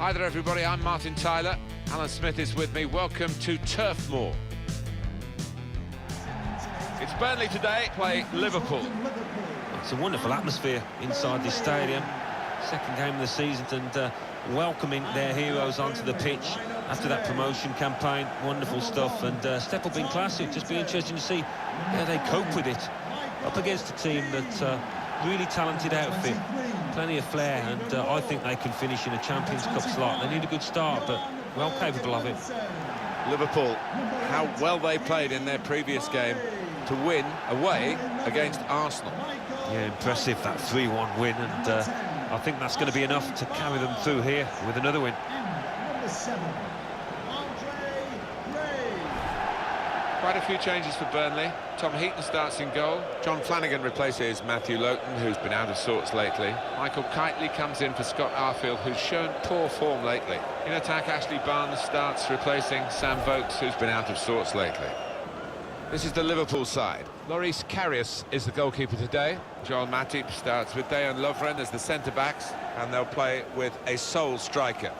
Hi there everybody, I'm Martin Tyler. Alan Smith is with me. Welcome to Turf Moor. It's Burnley today, play Liverpool. It's a wonderful atmosphere inside this stadium. Second game of the season and welcoming their heroes onto the pitch after that promotion campaign. Wonderful stuff, and step up in class. It'll just be interesting to see how they cope with it. Up against a team that really talented outfit, plenty of flair, and I think they can finish in a Champions Cup slot. They need a good start, but well capable of it. Liverpool, how well they played in their previous game to win away against Arsenal. Yeah, impressive, that 3-1 win, and I think that's going to be enough to carry them through here with another win. Quite a few changes for Burnley. Tom Heaton starts in goal. John Flanagan replaces Matthew Lowton, who's been out of sorts lately. Michael Kitely comes in for Scott Arfield, who's shown poor form lately. In attack, Ashley Barnes starts replacing Sam Vokes, who's been out of sorts lately. This is the Liverpool side. Loris Karius is the goalkeeper today. Joel Matip starts with Dejan Lovren as the centre-backs, and they'll play with a sole striker.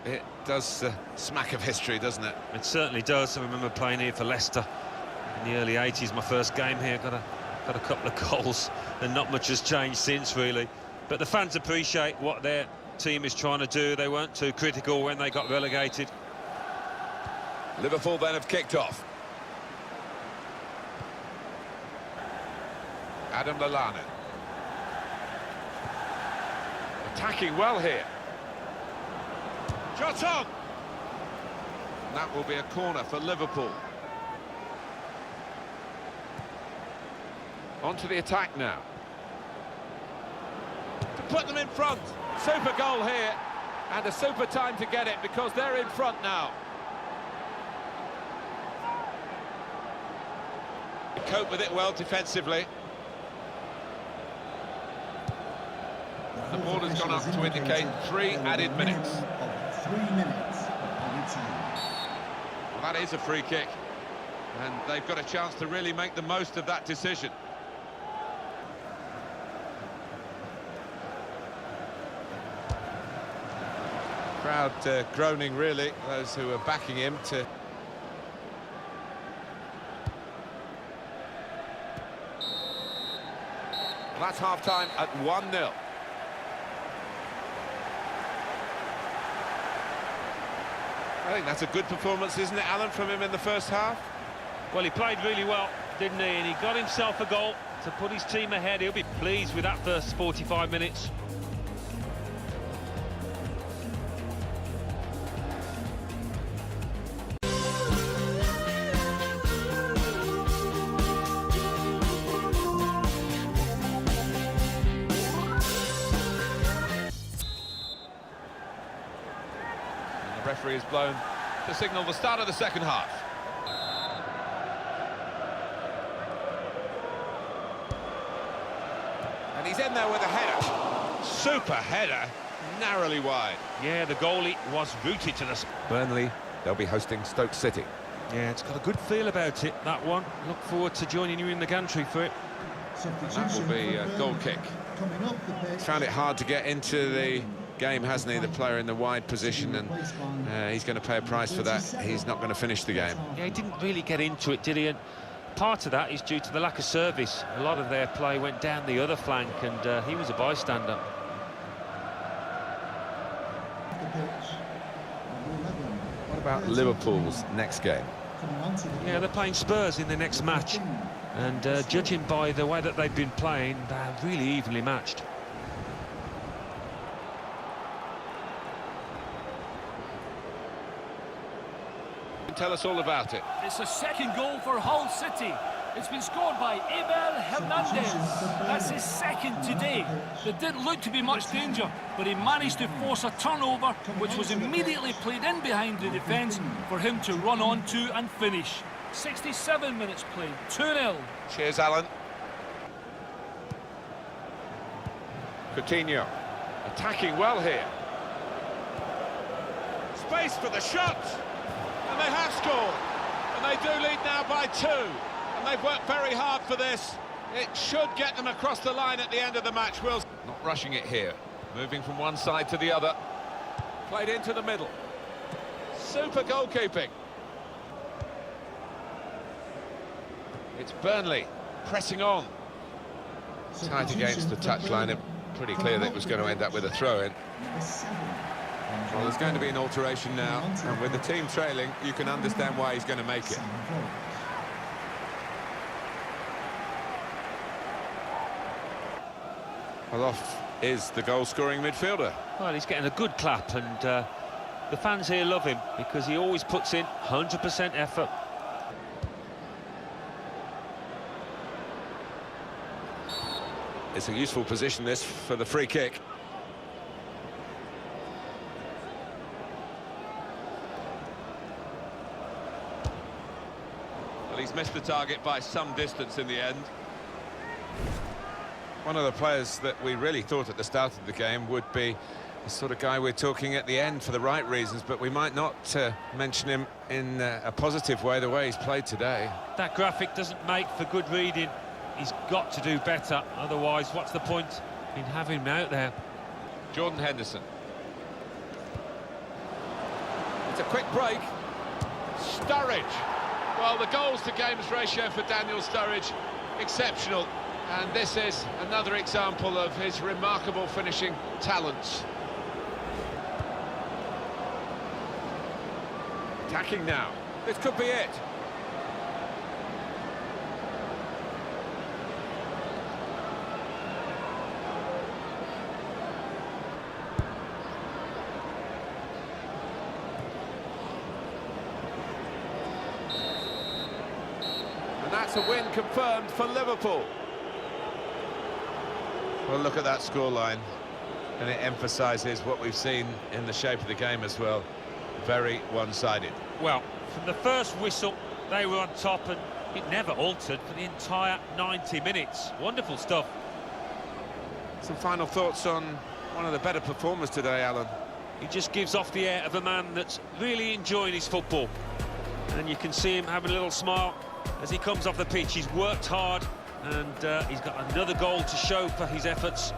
It does smack of history, doesn't it? It certainly does. I remember playing here for Leicester in the early 80s. My first game here, got a couple of goals, and not much has changed since, really. But the fans appreciate what their team is trying to do. They weren't too critical when they got relegated. Liverpool then have kicked off. Adam Lallana. Attacking well here. Shot on! That will be a corner for Liverpool. On to the attack now. To put them in front. Super goal here. And a super time to get it because they're in front now. Cope with it well defensively. The ball has gone up to indicate 3 added minutes. 3 minutes. Well, that is a free kick, and they've got a chance to really make the most of that decision. Crowd groaning, really, those who are backing him to... Well, that's half-time at 1-0. I think that's a good performance, isn't it, Alan, from him in the first half? Well, he played really well, didn't he? And he got himself a goal to put his team ahead. He'll be pleased with that first 45 minutes. The referee has blown to signal the start of the second half. And he's in there with a header. Super header, narrowly wide. Yeah, the goalie was rooted to the... Burnley, they'll be hosting Stoke City. Yeah, it's got a good feel about it, that one. Look forward to joining you in the gantry for it. That will be a goal kick. He's found it hard to get into the game, hasn't he, the player in the wide position, and he's going to pay a price for that. He's not going to finish the game. Yeah, he didn't really get into it, did he? And part of that is due to the lack of service. A lot of their play went down the other flank, and he was a bystander. What about Liverpool's next game? Yeah, they're playing Spurs in the next match, and judging by the way that they've been playing, they're really evenly matched. Tell us all about it. It's a second goal for Hull City. It's been scored by Abel Hernandez. That's his second today. There didn't look to be much danger, but he managed to force a turnover, which was immediately played in behind the defence for him to run on to and finish. 67 minutes played, 2-0. Cheers, Alan. Coutinho, attacking well here. Space for the shot. And they have scored, and they do lead now by 2, and they've worked very hard for this. It should get them across the line at the end of the match, Will. Not rushing it here. Moving from one side to the other. Played into the middle. Super goalkeeping. It's Burnley pressing on. Tight against the touchline. It pretty clear that it was going to end up with a throw-in. Well, there's going to be an alteration now, and with the team trailing, you can understand why he's going to make it. Well, off is the goal-scoring midfielder. Well, he's getting a good clap, and the fans here love him because he always puts in 100% effort. It's a useful position, this, for the free kick. Well, he's missed the target by some distance in the end. One of the players that we really thought at the start of the game would be the sort of guy we're talking at the end for the right reasons, but we might not mention him in a positive way, the way he's played today. That graphic doesn't make for good reading. He's got to do better, otherwise what's the point in having him out there? Jordan Henderson. It's a quick break. Sturridge. Well, the goals to games ratio for Daniel Sturridge, exceptional. And this is another example of his remarkable finishing talents. Attacking now. This could be it. And that's a win confirmed for Liverpool. Well, look at that scoreline, and it emphasises what we've seen in the shape of the game as well. Very one-sided. Well, from the first whistle, they were on top, and it never altered for the entire 90 minutes. Wonderful stuff. Some final thoughts on one of the better performers today, Alan. He just gives off the air of a man that's really enjoying his football. And you can see him having a little smile as he comes off the pitch. He's worked hard, and he's got another goal to show for his efforts.